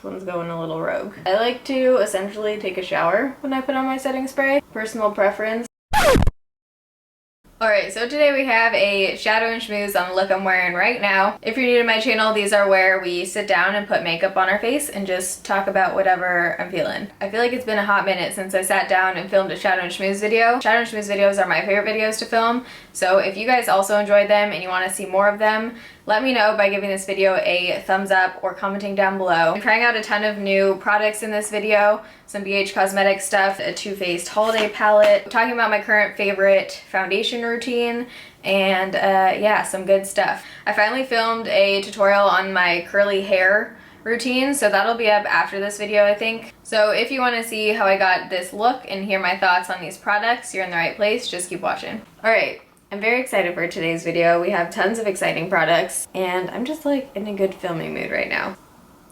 This one's going a little rogue. I like to essentially take a shower when I put on my setting spray. Personal preference. Alright, so today we have a shadow and schmooze on the look I'm wearing right now. If you're new to my channel, these are where we sit down and put makeup on our face and just talk about whatever I'm feeling. I feel like it's been a hot minute since I sat down and filmed a shadow and schmooze video. Shadow and schmooze videos are my favorite videos to film, so if you guys also enjoyed them and you want to see more of them, let me know by giving this video a thumbs up or commenting down below. I'm trying out a ton of new products in this video, some BH Cosmetics stuff, a Too Faced holiday palette, talking about my current favorite foundation routine, and yeah, some good stuff. I finally filmed a tutorial on my curly hair routine, so that'll be up after this video, I think. So if you want to see how I got this look and hear my thoughts on these products, you're in the right place. Just keep watching. Alright. I'm very excited for today's video. We have tons of exciting products, and I'm just like in a good filming mood right now.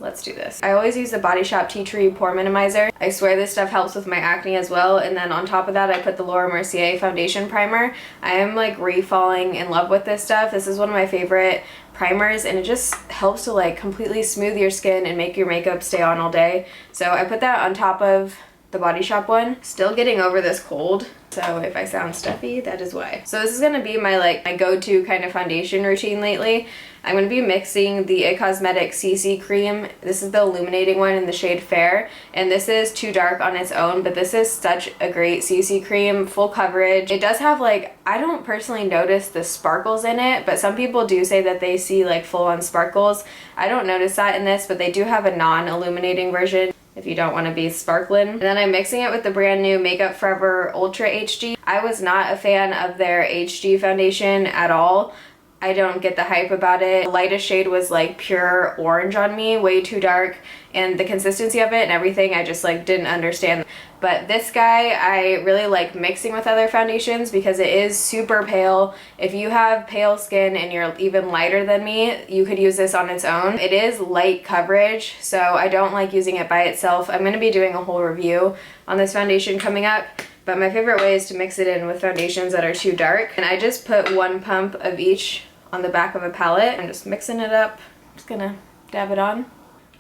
Let's do this. I always use the Body Shop Tea Tree Pore Minimizer. I swear this stuff helps with my acne as well, and then on top of that I put the Laura Mercier Foundation Primer. I am like re-falling in love with this stuff. This is one of my favorite primers, and it just helps to like completely smooth your skin and make your makeup stay on all day. So I put that on top of the Body Shop one. Still getting over this cold, so if I sound stuffy, that is why. So this is gonna be my go-to kind of foundation routine lately. I'm gonna be mixing the Cosmetics CC cream. This is the illuminating one in the shade Fair, and this is too dark on its own, but this is such a great CC cream, full coverage. It does have like, I don't personally notice the sparkles in it, but some people do say that they see like full-on sparkles. I don't notice that in this, but they do have a non-illuminating version if you don't want to be sparkling. And then I'm mixing it with the brand new Makeup Forever Ultra HD. I was not a fan of their HD foundation at all. I don't get the hype about it. The lightest shade was like pure orange on me, way too dark, and the consistency of it and everything I just like didn't understand. But this guy I really like mixing with other foundations because it is super pale. If you have pale skin and you're even lighter than me, you could use this on its own. It is light coverage, so I don't like using it by itself. I'm going to be doing a whole review on this foundation coming up. But my favorite way is to mix it in with foundations that are too dark. And I just put one pump of each on the back of a palette. I'm just mixing it up. I'm just gonna dab it on.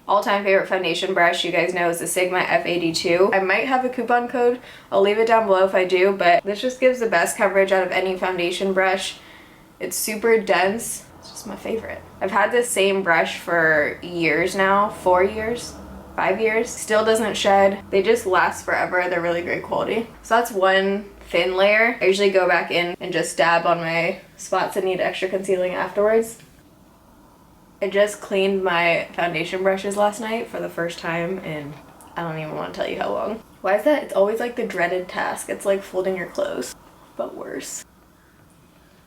All-time favorite foundation brush, you guys know, is the Sigma F82. I might have a coupon code. I'll leave it down below if I do, but this just gives the best coverage out of any foundation brush. It's super dense. It's just my favorite. I've had this same brush for years now, 4 years. 5 years. Still doesn't shed. They just last forever. They're really great quality. So that's one thin layer. I usually go back in and just dab on my spots that need extra concealing afterwards. I just cleaned my foundation brushes last night for the first time in I don't even want to tell you how long. Why is that? It's always like the dreaded task. It's like folding your clothes, but worse.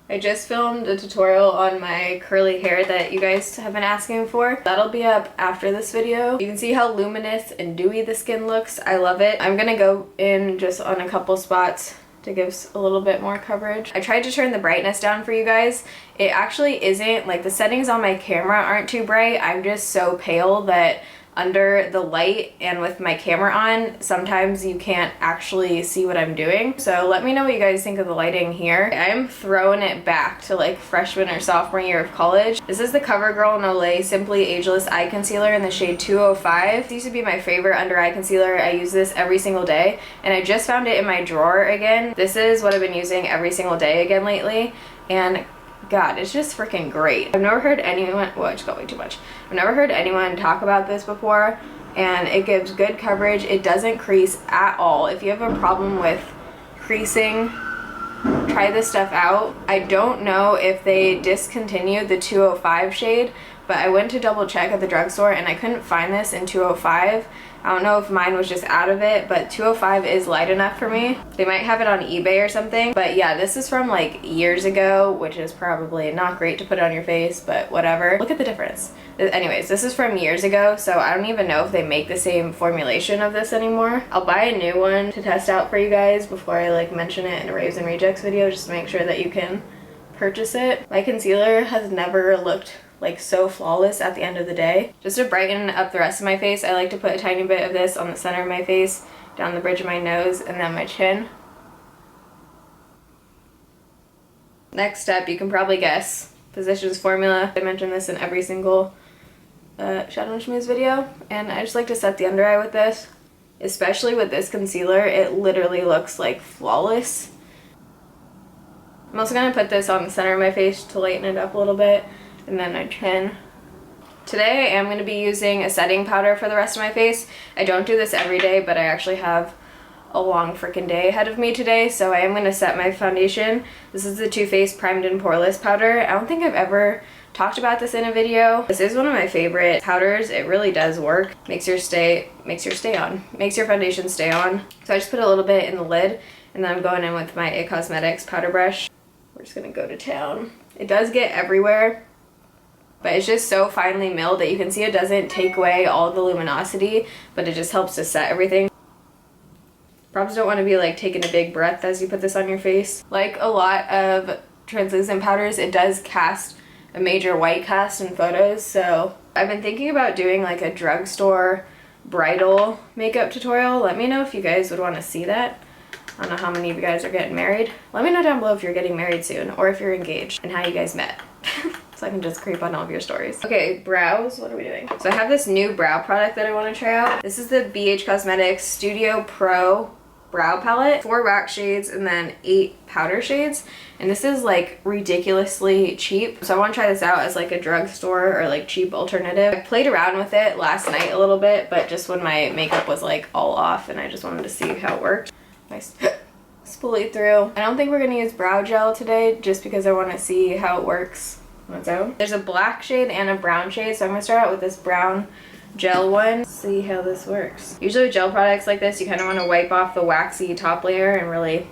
I just filmed a tutorial on my curly hair that you guys have been asking for. That'll be up after this video. You can see how luminous and dewy the skin looks. I love it. I'm gonna go in just on a couple spots to give a little bit more coverage. I tried to turn the brightness down for you guys. It actually isn't, like the settings on my camera aren't too bright. I'm just so pale that under the light and with my camera on, sometimes you can't actually see what I'm doing. So let me know what you guys think of the lighting here. I'm throwing it back to like freshman or sophomore year of college. This is the CoverGirl No Lay Simply Ageless Eye Concealer in the shade 205. This used to be my favorite under eye concealer. I use this every single day, and I just found it in my drawer again. This is what I've been using every single day again lately, and God, it's just freaking great. I've never heard anyone, well, I just got way too much. I've never heard anyone talk about this before, and it gives good coverage. It doesn't crease at all. If you have a problem with creasing, try this stuff out. I don't know if they discontinued the 205 shade, but I went to double check at the drugstore and I couldn't find this in 205. I don't know if mine was just out of it, but 205 is light enough for me. They might have it on eBay or something. But yeah, this is from like years ago, which is probably not great to put on your face, but whatever. Look at the difference. Anyways, this is from years ago, so I don't even know if they make the same formulation of this anymore. I'll buy a new one to test out for you guys before I like mention it in a Raves and Rejects video, just to make sure that you can purchase it. My concealer has never looked like so flawless at the end of the day. Just to brighten up the rest of my face, I like to put a tiny bit of this on the center of my face, down the bridge of my nose, and then my chin. Next step, you can probably guess, Physicians Formula. I mention this in every single Shadow and Schmooze video, and I just like to set the under eye with this. Especially with this concealer, it literally looks like flawless. I'm also going to put this on the center of my face to lighten it up a little bit, and then my chin. Today I am going to be using a setting powder for the rest of my face. I don't do this every day, but I actually have a long freaking day ahead of me today, so I am going to set my foundation. This is the Too Faced Primed and Poreless powder. I don't think I've ever talked about this in a video. This is one of my favorite powders. It really does work. Makes your foundation stay on. So I just put a little bit in the lid, and then I'm going in with my Cosmetics powder brush. We're just gonna go to town. It does get everywhere, but it's just so finely milled that you can see it doesn't take away all the luminosity, but it just helps to set everything. Probably don't want to be like taking a big breath as you put this on your face. Like a lot of translucent powders, it does cast a major white cast in photos, so I've been thinking about doing like a drugstore bridal makeup tutorial. Let me know if you guys would want to see that. I don't know how many of you guys are getting married. Let me know down below if you're getting married soon, or if you're engaged, and how you guys met. So I can just creep on all of your stories. Okay, brows, what are we doing? So I have this new brow product that I want to try out. This is the BH Cosmetics Studio Pro brow palette, 4 wax shades and then 8 powder shades, and this is like ridiculously cheap, so I want to try this out as like a drugstore or like cheap alternative. I played around with it last night a little bit, but just when my makeup was like all off, and I just wanted to see how it worked. I spoolie through. I don't think we're gonna use brow gel today, just because I want to see how it works on its own. There's a black shade and a brown shade, so I'm gonna start out with this brown gel one. See how this works. Usually with gel products like this, you kind of want to wipe off the waxy top layer and really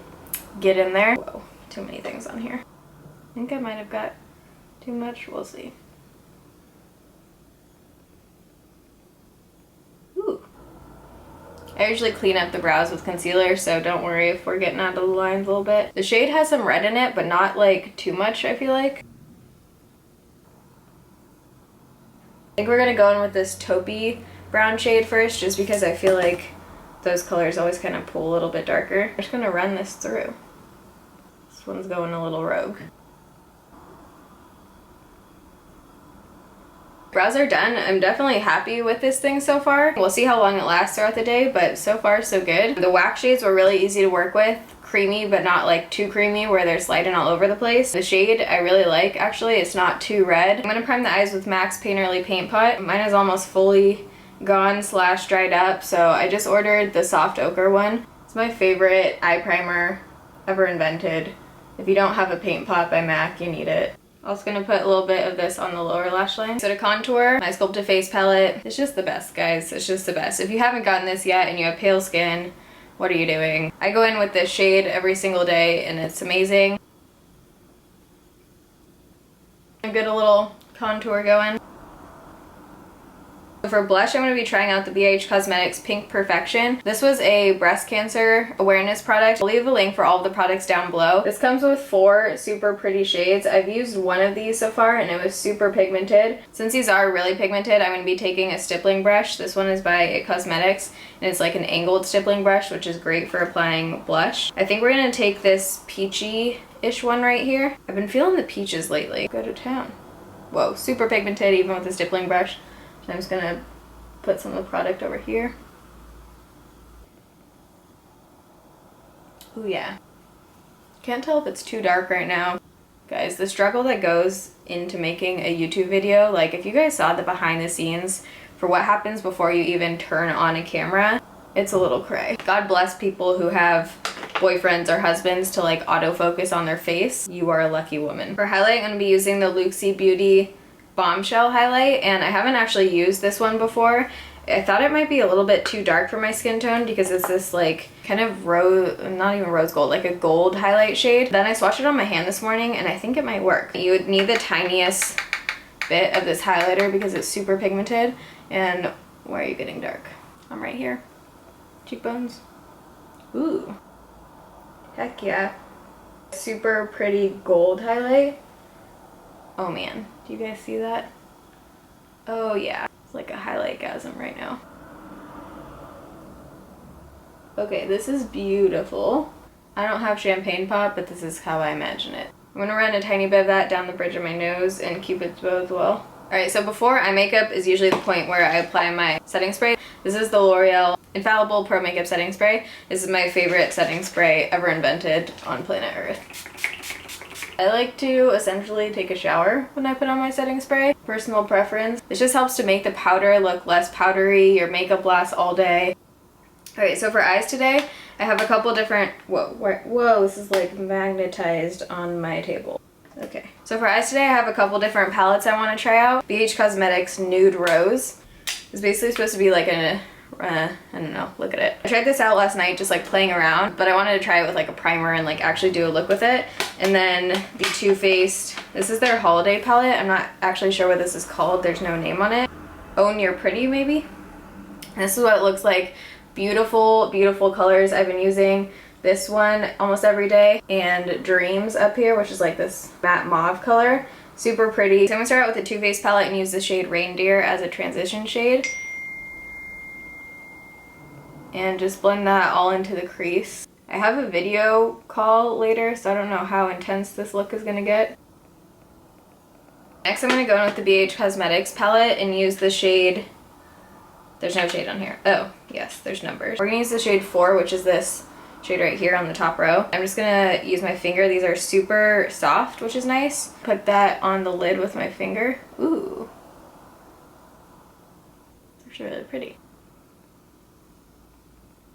get in there. Whoa, too many things on here. I think I might have got too much. We'll see. Ooh. I usually clean up the brows with concealer, so don't worry if we're getting out of the lines a little bit. The shade has some red in it, but not like too much, I feel like. I think we're gonna go in with this taupey brown shade first, just because I feel like those colors always kind of pull a little bit darker. I'm just gonna run this through. This one's going a little rogue. Brows are done. I'm definitely happy with this thing so far. We'll see how long it lasts throughout the day, but so far so good. The wax shades were really easy to work with. Creamy, but not like too creamy where they're sliding all over the place. The shade I really like, actually. It's not too red. I'm gonna prime the eyes with MAC's Painterly Paint Pot. Mine is almost fully gone / dried up, so I just ordered the soft ochre one. It's my favorite eye primer ever invented. If you don't have a paint pot by MAC, you need it. Also gonna put a little bit of this on the lower lash line. So to contour, my Sculpted Face palette. It's just the best, guys. It's just the best. If you haven't gotten this yet and you have pale skin, what are you doing? I go in with this shade every single day and it's amazing. Get a little contour going. For blush, I'm going to be trying out the BH Cosmetics Pink Perfection. This was a breast cancer awareness product. I'll leave a link for all of the products down below. This comes with 4 super pretty shades. I've used one of these so far and it was super pigmented. Since these are really pigmented, I'm going to be taking a stippling brush. This one is by Cosmetics and it's like an angled stippling brush, which is great for applying blush. I think we're going to take this peachy-ish one right here. I've been feeling the peaches lately. Go to town. Whoa, super pigmented even with the stippling brush. So I'm just gonna put some of the product over here. Ooh, yeah. Can't tell if it's too dark right now. Guys, the struggle that goes into making a YouTube video, like if you guys saw the behind the scenes for what happens before you even turn on a camera, it's a little cray. God bless people who have boyfriends or husbands to like autofocus on their face. You are a lucky woman. For highlight, I'm gonna be using the Luxie Beauty Bombshell highlight, and I haven't actually used this one before. I thought it might be a little bit too dark for my skin tone because it's this like kind of not even rose gold, like a gold highlight shade. Then I swatched it on my hand this morning and I think it might work. You would need the tiniest bit of this highlighter because it's super pigmented. And why are you getting dark? I'm right here. Cheekbones. Ooh. Heck yeah. Super pretty gold highlight. Oh man, do you guys see that? Oh yeah, it's like a highlight-gasm right now. Okay, this is beautiful. I don't have champagne pop, but this is how I imagine it. I'm gonna run a tiny bit of that down the bridge of my nose and Cupid's bow as well. Alright, so before eye makeup is usually the point where I apply my setting spray. This is the L'Oreal Infallible Pro Makeup Setting Spray. This is my favorite setting spray ever invented on planet Earth. I like to essentially take a shower when I put on my setting spray. Personal preference. It just helps to make the powder look less powdery, your makeup lasts all day. Alright, so for eyes today, I have a couple different, whoa, this is like magnetized on my table. Okay, so for eyes today I have a couple different palettes I want to try out. BH Cosmetics Nude Rose. It's basically supposed to be like a, I don't know, look at it. I tried this out last night just like playing around, but I wanted to try it with like a primer and like actually do a look with it. And then the Too Faced, this is their holiday palette. I'm not actually sure what this is called, there's no name on it. Own Your Pretty maybe? And this is what it looks like. Beautiful, beautiful colors. I've been using this one almost every day, and Dreams up here, which is like this matte mauve color. Super pretty. So I'm gonna start out with the Too Faced palette and use the shade Reindeer as a transition shade. And just blend that all into the crease. I have a video call later, so I don't know how intense this look is gonna get. Next I'm gonna go in with the BH Cosmetics palette and use the shade, there's no shade on here. Oh, yes, there's numbers. We're gonna use the shade 4, which is this shade right here on the top row. I'm just gonna use my finger. These are super soft, which is nice. Put that on the lid with my finger. Ooh. It's actually really pretty.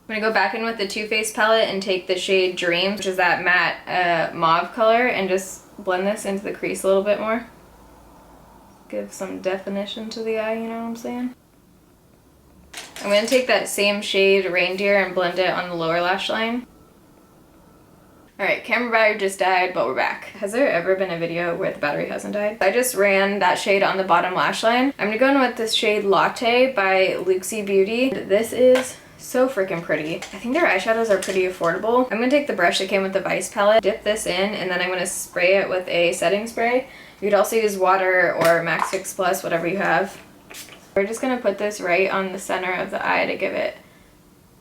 I'm gonna go back in with the Too Faced palette and take the shade Dreams, which is that matte mauve color, and just blend this into the crease a little bit more. Give some definition to the eye, you know what I'm saying? I'm going to take that same shade Reindeer and blend it on the lower lash line. Alright, camera battery just died, but we're back. Has there ever been a video where the battery hasn't died? I just ran that shade on the bottom lash line. I'm going to go in with this shade Latte by Luxie Beauty. This is so freaking pretty. I think their eyeshadows are pretty affordable. I'm going to take the brush that came with the Vice palette, dip this in, and then I'm going to spray it with a setting spray. You could also use water or Max Fix Plus, whatever you have. We're just going to put this right on the center of the eye to give it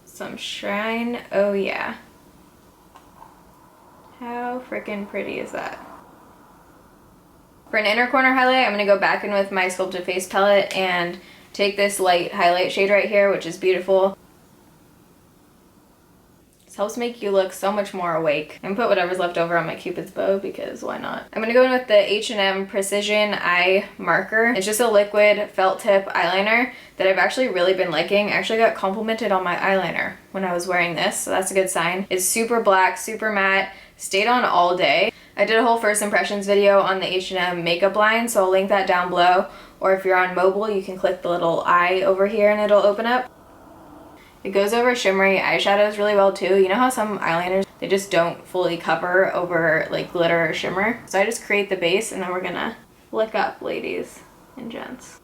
some shine. Oh yeah. How freaking pretty is that? For an inner corner highlight, I'm going to go back in with my Sculpted Face palette and take this light highlight shade right here, which is beautiful. This helps make you look so much more awake. I'm going to put whatever's left over on my Cupid's bow because why not? I'm going to go in with the H&M Precision Eye Marker. It's just a liquid felt tip eyeliner that I've actually really been liking. I actually got complimented on my eyeliner when I was wearing this, so that's a good sign. It's super black, super matte, stayed on all day. I did a whole first impressions video on the H&M makeup line, so I'll link that down below. Or if you're on mobile, you can click the little eye over here and it'll open up. It goes over shimmery eyeshadows really well too. You know how some eyeliners, they just don't fully cover over like glitter or shimmer? So I just create the base and then we're gonna flick up, ladies and gents.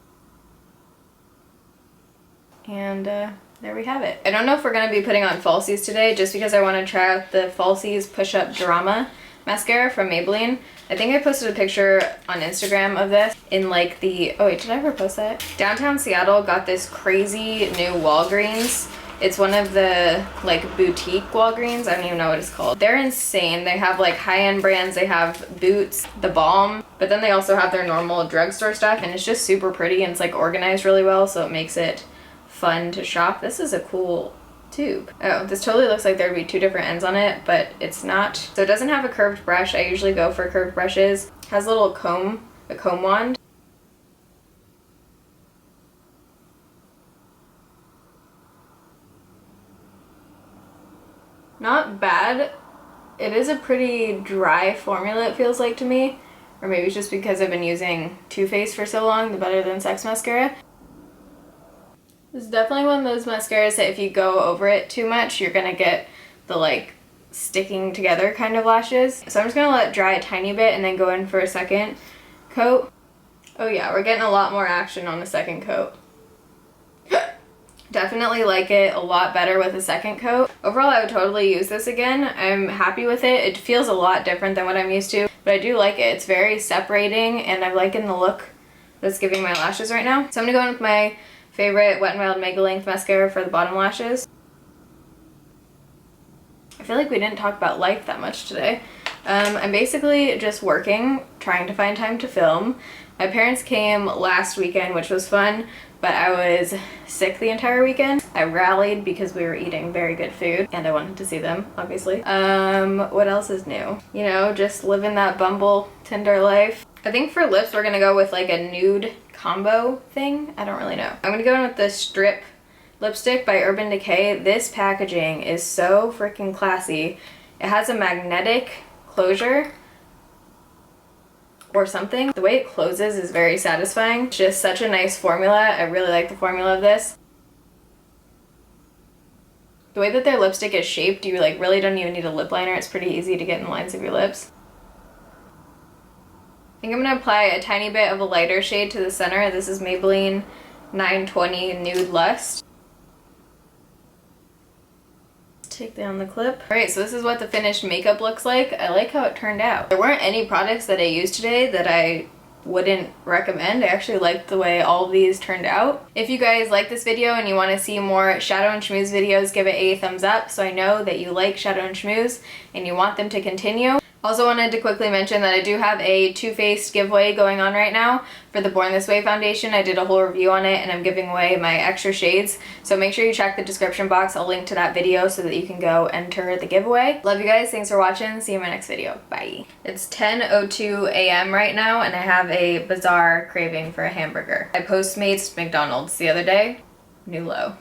And there we have it. I don't know if we're gonna be putting on falsies today just because I want to try out the Falsies Push Up Drama mascara from Maybelline. I think I posted a picture on Instagram of this in like the, oh wait, did I ever post that? Downtown Seattle got this crazy new Walgreens. It's one of the like boutique Walgreens. I don't even know what it's called. They're insane. They have like high-end brands. They have Boots, The Balm, but then they also have their normal drugstore stuff, and it's just super pretty and it's like organized really well, so it makes it fun to shop. This is a cool tube. Oh, this totally looks like there'd be two different ends on it, but it's not. So it doesn't have a curved brush. I usually go for curved brushes. It has a little comb, a comb wand. Not bad. It is a pretty dry formula, it feels like to me. Or maybe it's just because I've been using Too Faced for so long, the Better Than Sex mascara. This is definitely one of those mascaras that if you go over it too much, you're gonna get the like sticking together kind of lashes. So I'm just gonna let it dry a tiny bit and then go in for a second coat. Oh yeah, we're getting a lot more action on the second coat. Definitely like it a lot better with a second coat. Overall, I would totally use this again. I'm happy with it. It feels a lot different than what I'm used to, but I do like it. It's very separating and I'm liking the look that's giving my lashes right now. So I'm gonna go in with my favorite Wet n Wild Mega Length mascara for the bottom lashes. I feel like we didn't talk about life that much today. I'm basically just working, trying to find time to film. My parents came last weekend, which was fun, but I was sick the entire weekend. I rallied because we were eating very good food and I wanted to see them, obviously. What else is new? You know, just living that Bumble Tinder life. I think for lips we're gonna go with like a nude combo thing. I don't really know. I'm gonna go in with the Strip lipstick by Urban Decay. This packaging is so freaking classy. It has a magnetic closure or something. The way it closes is very satisfying. It's just such a nice formula. I really like the formula of this. The way that their lipstick is shaped, you like really don't even need a lip liner. It's pretty easy to get in the lines of your lips. I think I'm gonna apply a tiny bit of a lighter shade to the center. This is Maybelline 920 Nude Lust. Take down the clip. Alright, so this is what the finished makeup looks like. I like how it turned out. There weren't any products that I used today that I wouldn't recommend. I actually liked the way all of these turned out. If you guys like this video and you want to see more Shadow and Schmooze videos, give it a thumbs up so I know that you like Shadow and Schmooze and you want them to continue. Also wanted to quickly mention that I do have a Too Faced giveaway going on right now for the Born This Way foundation. I did a whole review on it and I'm giving away my extra shades. So make sure you check the description box. I'll link to that video so that you can go enter the giveaway. Love you guys. Thanks for watching. See you in my next video. Bye. It's 10:02 a.m. right now and I have a bizarre craving for a hamburger. I Postmates McDonald's the other day. New low.